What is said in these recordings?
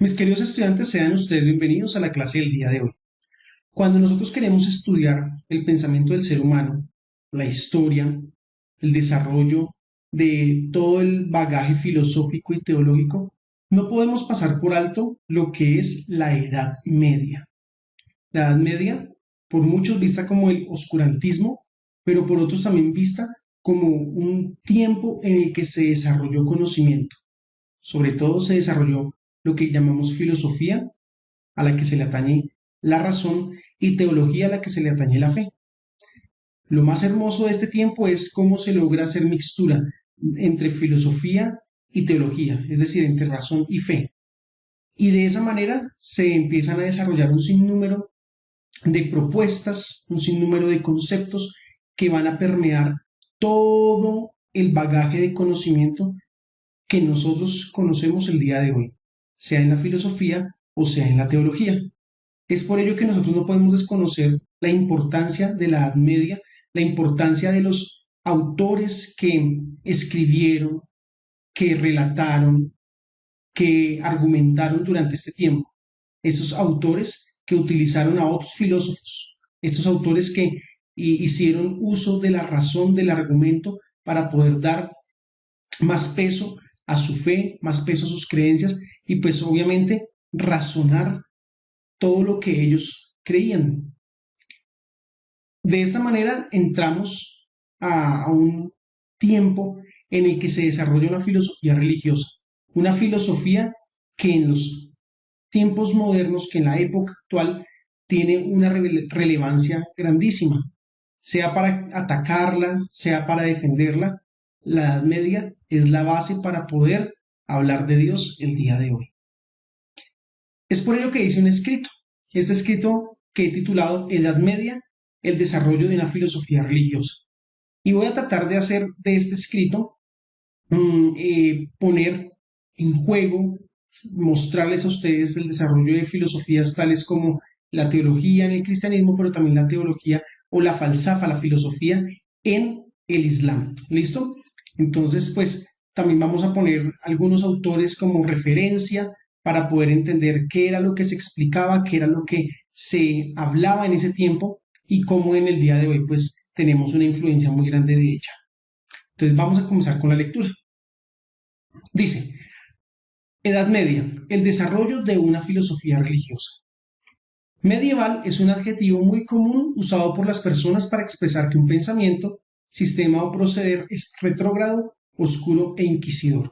Mis queridos estudiantes, sean ustedes bienvenidos a la clase del día de hoy. Cuando nosotros queremos estudiar el pensamiento del ser humano, la historia, el desarrollo de todo el bagaje filosófico y teológico, no podemos pasar por alto lo que es la Edad Media. La Edad Media, por muchos vista como el oscurantismo, pero por otros también vista como un tiempo en el que se desarrolló conocimiento. Sobre todo se desarrolló lo que llamamos filosofía, a la que se le atañe la razón, y teología a la que se le atañe la fe. Lo más hermoso de este tiempo es cómo se logra hacer mixtura entre filosofía y teología, es decir, entre razón y fe. Y de esa manera se empiezan a desarrollar un sinnúmero de propuestas, un sinnúmero de conceptos que van a permear todo el bagaje de conocimiento que nosotros conocemos el día de hoy, sea en la filosofía o sea en la teología. Es por ello que nosotros no podemos desconocer la importancia de la Edad Media, la importancia de los autores que escribieron, que relataron, que argumentaron durante este tiempo. Esos autores que utilizaron a otros filósofos, estos autores que hicieron uso de la razón, del argumento, para poder dar más peso a su fe, más peso a sus creencias y pues obviamente razonar todo lo que ellos creían. De esta manera entramos a un tiempo en el que se desarrolla una filosofía religiosa, una filosofía que en los tiempos modernos, que en la época actual tiene una relevancia grandísima, sea para atacarla, sea para defenderla. La Edad Media es la base para poder hablar de Dios el día de hoy. Es por ello que hice un escrito. Este escrito que he titulado Edad Media, el desarrollo de una filosofía religiosa. Y voy a tratar de hacer de este escrito, poner en juego, mostrarles a ustedes el desarrollo de filosofías tales como la teología en el cristianismo, pero también la teología o la falsafa, la filosofía en el Islam. ¿Listo? Entonces, pues también vamos a poner algunos autores como referencia para poder entender qué era lo que se explicaba, qué era lo que se hablaba en ese tiempo y cómo en el día de hoy pues tenemos una influencia muy grande de ella. Entonces vamos a comenzar con la lectura. Dice, Edad Media, el desarrollo de una filosofía religiosa. Medieval es un adjetivo muy común usado por las personas para expresar que un pensamiento, sistema o proceder es retrógrado, oscuro e inquisidor.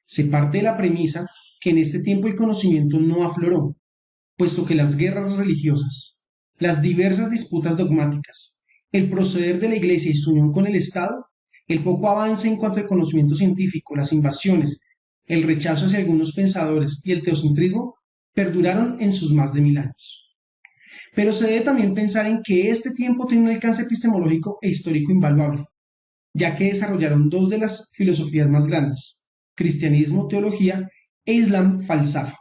Se parte de la premisa que en este tiempo el conocimiento no afloró, puesto que las guerras religiosas, las diversas disputas dogmáticas, el proceder de la Iglesia y su unión con el Estado, el poco avance en cuanto al conocimiento científico, las invasiones, el rechazo hacia algunos pensadores y el teocentrismo perduraron en sus más de 1000 años. Pero se debe también pensar en que este tiempo tiene un alcance epistemológico e histórico invaluable, ya que desarrollaron dos de las filosofías más grandes, cristianismo, teología e islam, falsafa.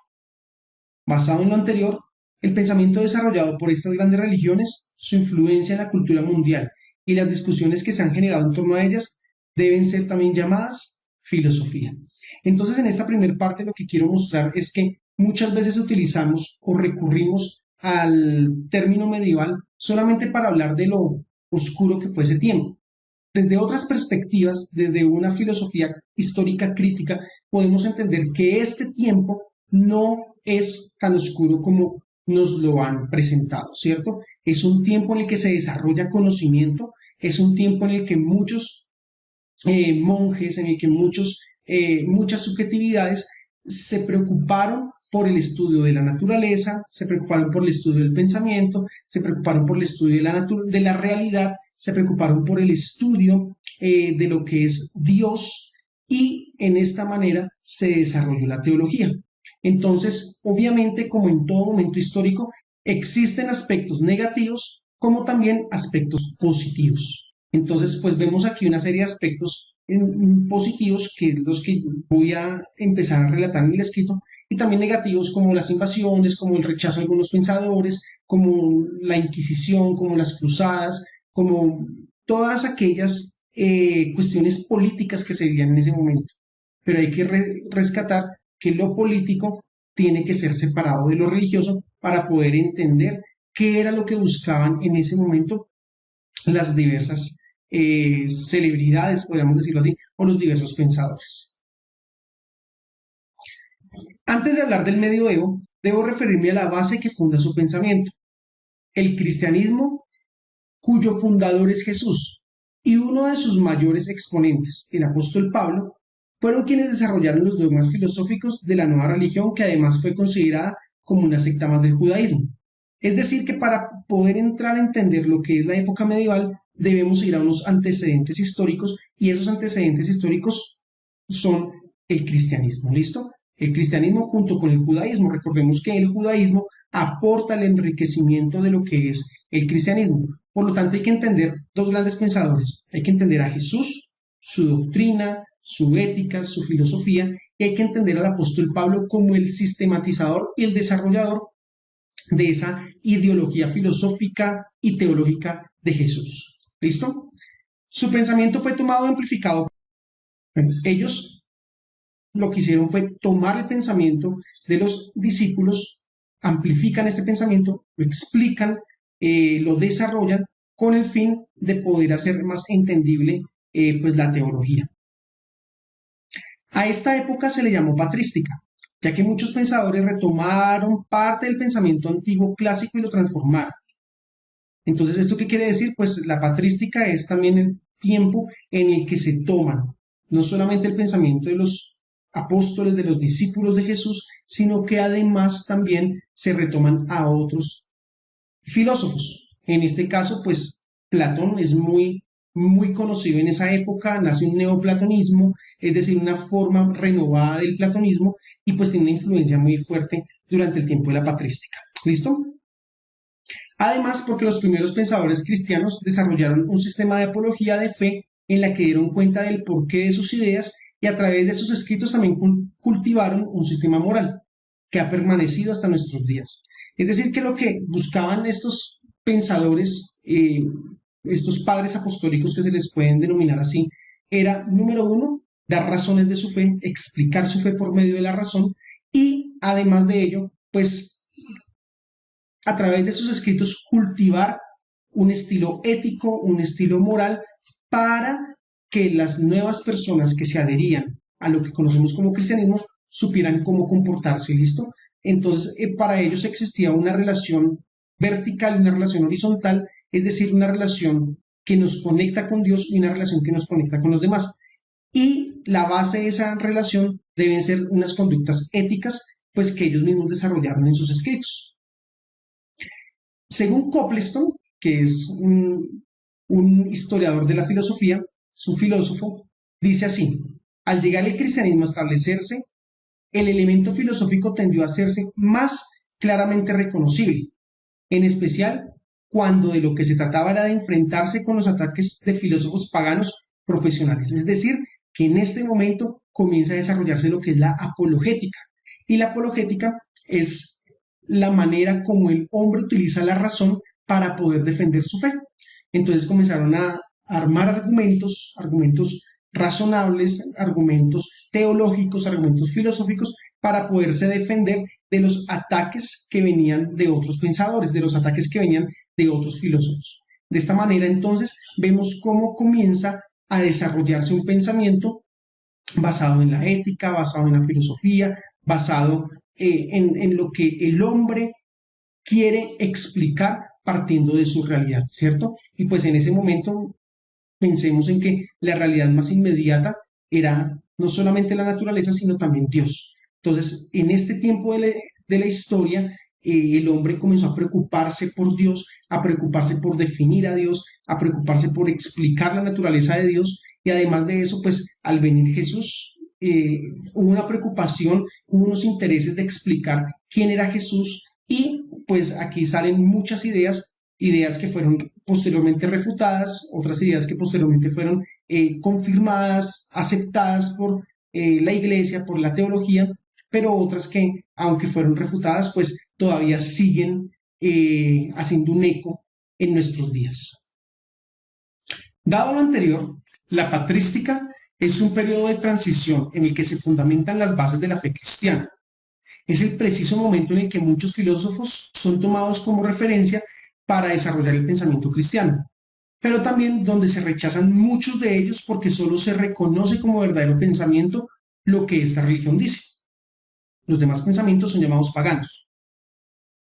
Basado en lo anterior, el pensamiento desarrollado por estas grandes religiones, su influencia en la cultura mundial y las discusiones que se han generado en torno a ellas deben ser también llamadas filosofía. Entonces, en esta primera parte lo que quiero mostrar es que muchas veces utilizamos o recurrimos al término medieval solamente para hablar de lo oscuro que fue ese tiempo. Desde otras perspectivas, desde una filosofía histórica crítica, podemos entender que este tiempo no es tan oscuro como nos lo han presentado, ¿cierto? Es un tiempo en el que se desarrolla conocimiento, es un tiempo en el que muchos monjes, en el que muchas subjetividades se preocuparon por el estudio de la naturaleza, se preocuparon por el estudio del pensamiento, se preocuparon por el estudio de la realidad, se preocuparon por el estudio de lo que es Dios y en esta manera se desarrolló la teología. Entonces, obviamente, como en todo momento histórico, existen aspectos negativos como también aspectos positivos. Entonces, pues vemos aquí una serie de aspectos positivos, que es los que voy a empezar a relatar en el escrito, y también negativos como las invasiones, como el rechazo a algunos pensadores, como la Inquisición, como las cruzadas, como todas aquellas cuestiones políticas que se vivían en ese momento. Pero hay que rescatar que lo político tiene que ser separado de lo religioso para poder entender qué era lo que buscaban en ese momento las diversas celebridades, podríamos decirlo así, o los diversos pensadores. Antes de hablar del medioevo, debo referirme a la base que funda su pensamiento, el cristianismo, cuyo fundador es Jesús, y uno de sus mayores exponentes, el apóstol Pablo, fueron quienes desarrollaron los dogmas filosóficos de la nueva religión, que además fue considerada como una secta más del judaísmo. Es decir, que para poder entrar a entender lo que es la época medieval, debemos ir a unos antecedentes históricos, y esos antecedentes históricos son el cristianismo, ¿listo? El cristianismo junto con el judaísmo. Recordemos que el judaísmo aporta el enriquecimiento de lo que es el cristianismo. Por lo tanto, hay que entender dos grandes pensadores. Hay que entender a Jesús, su doctrina, su ética, su filosofía, y hay que entender al apóstol Pablo como el sistematizador y el desarrollador de esa ideología filosófica y teológica de Jesús. ¿Listo? Su pensamiento fue tomado y amplificado. Ellos lo que hicieron fue tomar el pensamiento de los discípulos, amplifican este pensamiento, lo explican, lo desarrollan con el fin de poder hacer más entendible pues la teología. A esta época se le llamó patrística, ya que muchos pensadores retomaron parte del pensamiento antiguo clásico y lo transformaron. Entonces, ¿esto qué quiere decir? Pues la patrística es también el tiempo en el que se toman no solamente el pensamiento de los apóstoles, de los discípulos de Jesús, sino que además también se retoman a otros filósofos. En este caso, pues Platón es muy conocido en esa época, nace un neoplatonismo, es decir, una forma renovada del platonismo, y pues tiene una influencia muy fuerte durante el tiempo de la patrística. ¿Listo? Además, porque los primeros pensadores cristianos desarrollaron un sistema de apología de fe en la que dieron cuenta del porqué de sus ideas, y a través de sus escritos también cultivaron un sistema moral que ha permanecido hasta nuestros días. Es decir, que lo que buscaban estos pensadores, estos padres apostólicos que se les pueden denominar así, era, número uno, dar razones de su fe, explicar su fe por medio de la razón, y además de ello, pues a través de sus escritos cultivar un estilo ético, un estilo moral, para que las nuevas personas que se adherían a lo que conocemos como cristianismo supieran cómo comportarse, ¿listo? Entonces, para ellos existía una relación vertical y una relación horizontal, es decir, una relación que nos conecta con Dios y una relación que nos conecta con los demás. Y la base de esa relación deben ser unas conductas éticas, pues que ellos mismos desarrollaron en sus escritos. Según Copleston, que es un historiador de la filosofía, su filósofo, dice así: al llegar el cristianismo a establecerse, el elemento filosófico tendió a hacerse más claramente reconocible, en especial cuando de lo que se trataba era de enfrentarse con los ataques de filósofos paganos profesionales. Es decir, que en este momento comienza a desarrollarse lo que es la apologética. Y la apologética es la manera como el hombre utiliza la razón para poder defender su fe. Entonces comenzaron a armar argumentos razonables, argumentos teológicos, argumentos filosóficos, para poderse defender de los ataques que venían de otros pensadores, de los ataques que venían de otros filósofos. De esta manera, entonces, vemos cómo comienza a desarrollarse un pensamiento basado en la ética, basado en la filosofía, basado en lo que el hombre quiere explicar partiendo de su realidad, ¿cierto? Y pues en ese momento pensemos en que la realidad más inmediata era no solamente la naturaleza, sino también Dios. Entonces, en este tiempo de la historia, el hombre comenzó a preocuparse por Dios, a preocuparse por definir a Dios, a preocuparse por explicar la naturaleza de Dios, y además de eso, pues al venir Jesús, hubo una preocupación, hubo unos intereses de explicar quién era Jesús, y pues aquí salen muchas ideas que fueron posteriormente refutadas, otras ideas que posteriormente fueron confirmadas, aceptadas por la iglesia, por la teología, pero otras que, aunque fueron refutadas, pues todavía siguen haciendo un eco en nuestros días. Dado lo anterior, la patrística es un periodo de transición en el que se fundamentan las bases de la fe cristiana. Es el preciso momento en el que muchos filósofos son tomados como referencia para desarrollar el pensamiento cristiano, pero también donde se rechazan muchos de ellos porque solo se reconoce como verdadero pensamiento lo que esta religión dice. Los demás pensamientos son llamados paganos.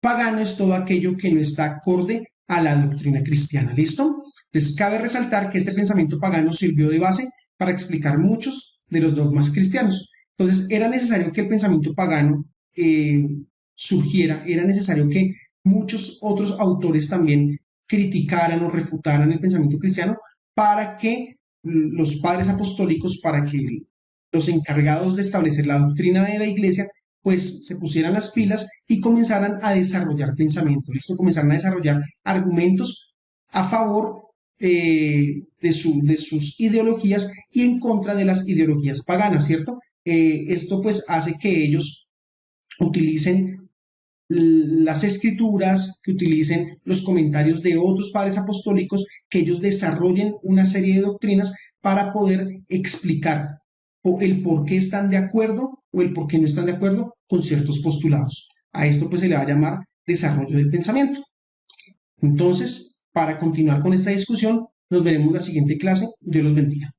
Pagano es todo aquello que no está acorde a la doctrina cristiana. ¿Listo? Les cabe resaltar que este pensamiento pagano sirvió de base para explicar muchos de los dogmas cristianos. Entonces, era necesario que el pensamiento pagano surgiera, era necesario que muchos otros autores también criticaran o refutaran el pensamiento cristiano para que los padres apostólicos, para que los encargados de establecer la doctrina de la iglesia pues se pusieran las pilas y comenzaran a desarrollar pensamiento, ¿listo? Comenzaran a desarrollar argumentos a favor de sus ideologías y en contra de las ideologías paganas, ¿cierto? Esto pues hace que ellos utilicen las escrituras, que utilicen los comentarios de otros padres apostólicos, que ellos desarrollen una serie de doctrinas para poder explicar el por qué están de acuerdo o el por qué no están de acuerdo con ciertos postulados. A esto pues se le va a llamar desarrollo del pensamiento. Entonces, para continuar con esta discusión, nos veremos la siguiente clase. Dios los bendiga.